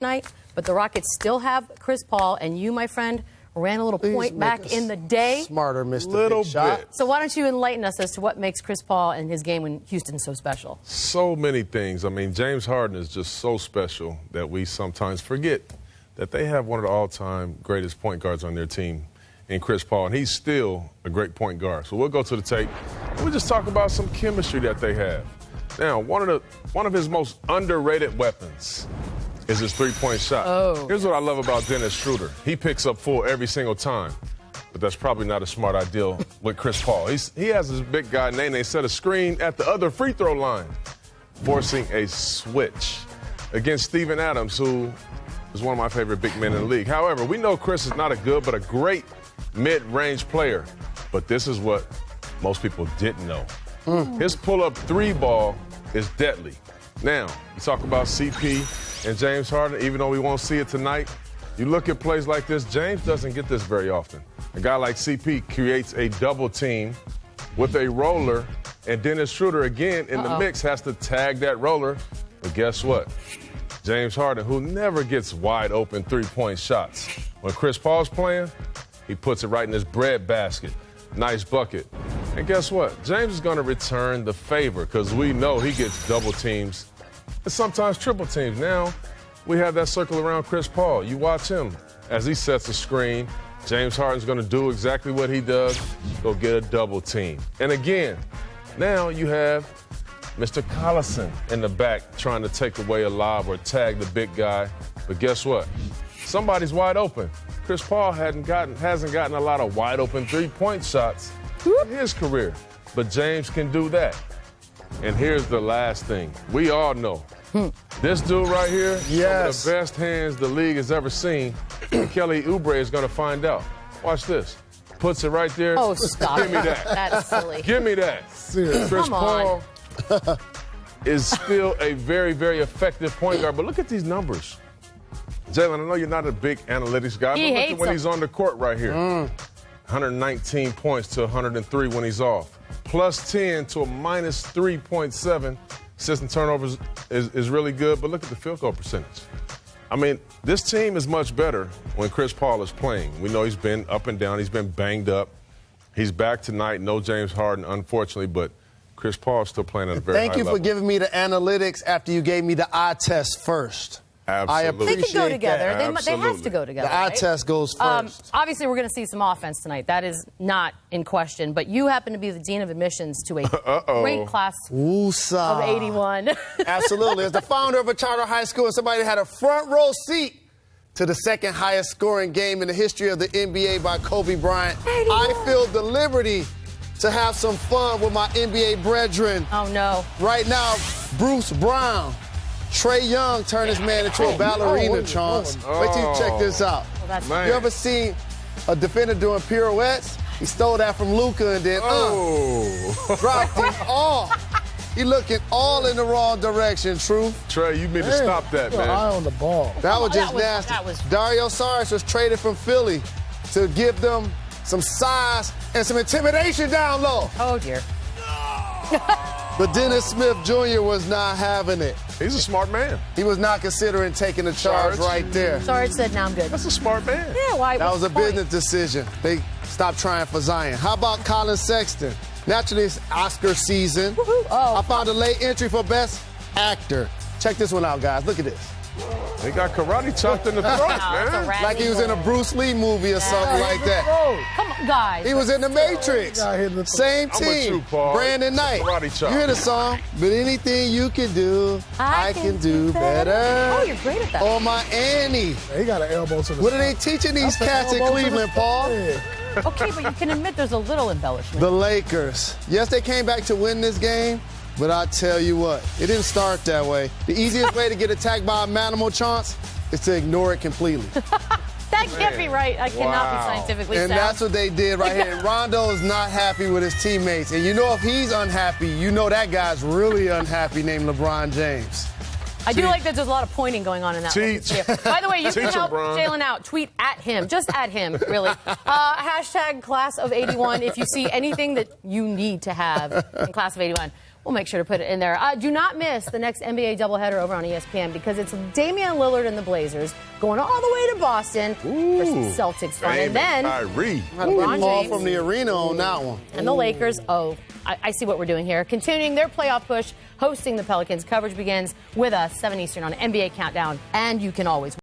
night, but the Rockets still have Chris Paul, and you, my friend, ran a little point back in the day. Smarter, Mr. Little Big Shot. bit. So why don't you enlighten us as to what makes Chris Paul and his game in Houston so special? So many things. I mean, James Harden is just so special that we sometimes forget that they have one of the all-time greatest point guards on their team in Chris Paul, and he's still a great point guard. So we'll go to the tape, and we'll just talk about some chemistry that they have. Now, one of his most underrated weapons is his three-point shot. Oh. Here's what I love about Dennis Schroeder. He picks up full every single time, but that's probably not a smart idea with Chris Paul. He has his big guy, Nene, set a screen at the other free throw line, forcing a switch against Steven Adams, who is one of my favorite big men in the league. However, we know Chris is not a good but a great mid-range player, but this is what most people didn't know. His pull-up three ball is deadly. Now, you talk about CP and James Harden, even though we won't see it tonight, you look at plays like this, James doesn't get this very often. A guy like CP creates a double team with a roller, and Dennis Schroeder, again, in the mix, has to tag that roller. But guess what? James Harden, who never gets wide open three-point shots. When Chris Paul's playing, he puts it right in his bread basket. Nice bucket. And guess what? James is going to return the favor because we know he gets double teams and sometimes triple teams. Now we have that circle around Chris Paul. You watch him as he sets a screen. James Harden's going to do exactly what he does, go get a double team. And again, now you have Mr. Collison in the back trying to take away a lob or tag the big guy. But guess what? Somebody's wide open. Chris Paul hasn't gotten a lot of wide open three-point shots in his career. But James can do that. And here's the last thing. We all know this dude right here, some of the best hands the league has ever seen. Kelly Oubre is going to find out. Watch this. Puts it right there. Oh, stop. Give me that. That's silly. Give me that. Chris Paul is still a very, very effective point guard. But look at these numbers. Jalen, I know you're not a big analytics guy, but look at when he's on the court right here. 119 points to 103 when he's off. Plus 10 to a minus 3.7. Assist and turnovers is really good, but look at the field goal percentage. I mean, this team is much better when Chris Paul is playing. We know he's been up and down. He's been banged up. He's back tonight. No James Harden, unfortunately, but Chris Paul is still playing at a very high level. Thank you for giving me the analytics after you gave me the eye test first. Absolutely. I appreciate They can go together. that. They have to go together. The eye right? test goes first. Obviously, we're going to see some offense tonight. That is not in question. But you happen to be the dean of admissions to a great class of 81. Absolutely. As the founder of a charter high school and somebody that had a front row seat to the second highest scoring game in the history of the NBA by Kobe Bryant, 81. I feel the liberty to have some fun with my NBA brethren. Oh, no. Right now, Bruce Brown. Trae Young turned his man into a ballerina, Chance. Wait till you check this out. You ever seen a defender doing pirouettes? He stole that from Luka and then dropped him off. He looking all in the wrong direction, Truth. Trey, you need to stop that, man. Eye on the ball. That was just nasty. Dario Saric was traded from Philly to give them some size and some intimidation down low. Oh, dear. But Dennis Smith Jr. was not having it. He's a smart man. He was not considering taking the charge right there. Sarge said, now I'm good. That's a smart man. Yeah, why? That was a business decision. They stopped trying for Zion. How about Colin Sexton? Naturally, it's Oscar season. I found a late entry for Best Actor. Check this one out, guys. Look at this. He got karate chopped in the throat, man. Like he was in a Bruce Lee movie or something like that. Come on, guys. He was in The Matrix. Same team. I'm with you, Paul. Brandon Knight. Karate chop. You hear the song? But anything you can do, I can do better. Oh, you're great at that. Oh, my Annie. He got an elbow to the What are they teaching these cats in Cleveland, Paul? Okay, but you can admit there's a little embellishment. The Lakers. Yes, they came back to win this game, but I tell you what, it didn't start that way. The easiest way to get attacked by a manimal chance is to ignore it completely. That can't be right. I cannot be scientifically And sound. that's what they did right here. And Rondo is not happy with his teammates. And you know if he's unhappy, you know that guy's really unhappy named LeBron James. I do like that there's a lot of pointing going on in that one. By the way, you can help Jalen out. Tweet at him. Just at him, really. Hashtag class of 81 if you see anything that you need to have in class of 81. We'll make sure to put it in there. Do not miss the next NBA doubleheader over on ESPN because it's Damian Lillard and the Blazers going all the way to Boston for some Celtics fun. And then Kyrie. LeBron James from the arena on that one. And the Lakers, I see what we're doing here. Continuing their playoff push, hosting the Pelicans. Coverage begins with us, 7 Eastern on NBA Countdown. And you can always